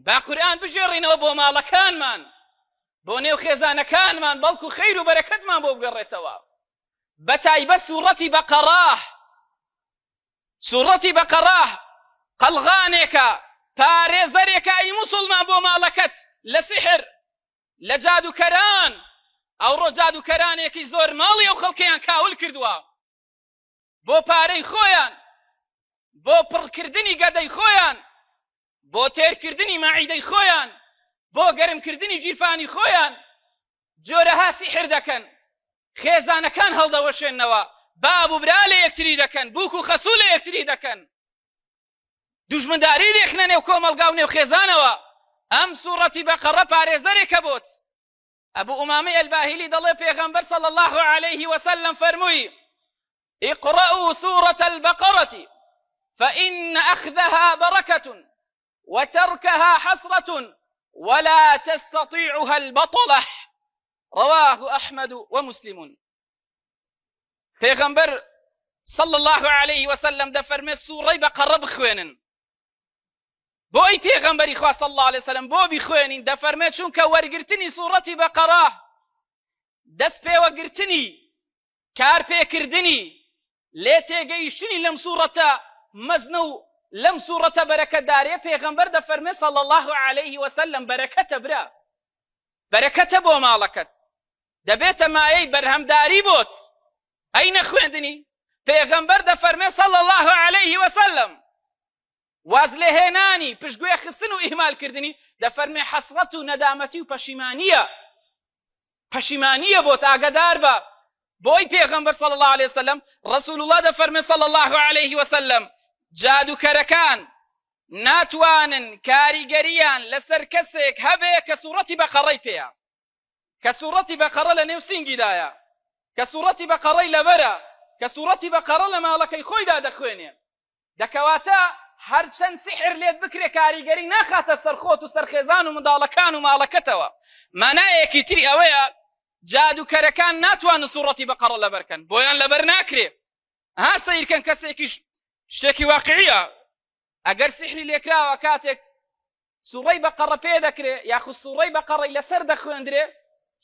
با قورئان بژێڕینەوە بۆ ماڵەکانمان بۆ نێو خێزانەکانمان بەڵکو خەیر و بەرەکەتمان بۆ بگەڕێتەوە بەتایبەت سوورەتی بەقەڕە سوورەتی بەقەڕە قەڵغانێکە پارێزەرێکە ئەی موسڵمان بۆ ماڵەکەت لە سیحر لە جادوکەران ئەوڕۆ جادوکەرانێکی زۆر ماڵی ئەو خەڵکەیان کاول کردووە بۆ پارەی خۆیان بۆ پڕکردنی گەدەی خۆیان بۆ تێرکردنی مەعیدەی خۆیان بۆ گەرمکردنی جیرفانی خۆیان جۆرەها سیحر دەکەن خێزانەکان هەڵدەوەشێنەوە باب و برا لە یەکتری دەکەن بووک و خەسوو لە یەکتری دەکەن دوژمنداری دێخنە نێو کۆمەڵگا و نێو خێزانەوە ئەم سوورەتی بەقەڕە پارێزەرێکە بۆت ئەبوو ئومامەی ئەلباهیلی دەڵێ پێغەمبەر صلی الله عليه وسلم فەرمووی اقرأوا سورة البقرة فإن أخذها بركة وتركها حسرة ولا تستطيعها البطلة رواه أحمد ومسلم پیغمبر صلى الله عليه وسلم دفرمي سورة بقرة بخوينن بۆ ئەی پێغەمبەری خوا صلی الله عليه وسلم بۆ بیخوێنین دەفەرمێ چونکە وەرگرتنی سوورەتی بەقەڕە دەست پێوەگرتنی کارپێکردنی لێ تێگەیشتنی لەم سوورەتە مەزنە و لەم سوورەتە بەرەکەتدارێ پێغەمبەر دەفەرمێ صلی الله عليه وسلم بەرەکەتە برا بەرەکەتە بۆ ماڵەکەت دەبێتە مایەی بەرهەمداری بۆت ئەی نەخوێندنی پێغەمبەر دەفەرمێ صلی الله عليه وسلم واز لێهێنانی پشتگوێ خستن و ئیهمالکردنی دەفەرمێ حەسرەت و نەدامەتی و پەشیمانیە بۆت ئاگادار بە بۆی پێغەمبەر صلی الله عليه وسلم رسول الله دەفەرمێ صلی الله عليه وسلم جادوکەرەکان ناتوانن کاریگەریان لەسەر کەسێک هەبێ کە سوورەتی بەقەڕەی پێیە کە سوورەتی بەقەڕە لە نێو سینگیدایە کە سوورەتی بەقەڕەی لەبەرە کە سوورەتی بەقەڕە لە ماڵەکەی خۆیدا دەخوێنێ دەکەواتە هەرچەند سحر لێت بکرێ کاریگەری ناخاتە سەرخۆت و سەرخێزان و منداڵەکان و ماڵەکەتەوە مانایەکی تری ئەوەیە جادوکەرەکان ناتوانن سوورەتی بەقەڕە لەبەرکەن بۆیان لەبەر ناکرێ ها سەیرکەن کەسێکی شتێکی واقعیە ئەگەر سحری لێکراوە کاتێک سوورەی بەقەڕە پێ دەکرێ یاخود سوورەی بەقەڕەی لەسەر دەخوێندرێ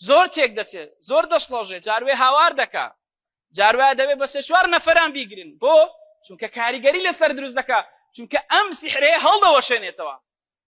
زۆر تێک دەچێت زۆر دەشڵۆژێ جاروێ هاوار دەکا جاروێ دەبێت بە سێ چوار نەفەران بیگرن بۆ چونکە کاریگەری لەسەر دروست دەکا چونکە ئەم سحرەیە هەڵدەوەشێنێتەوە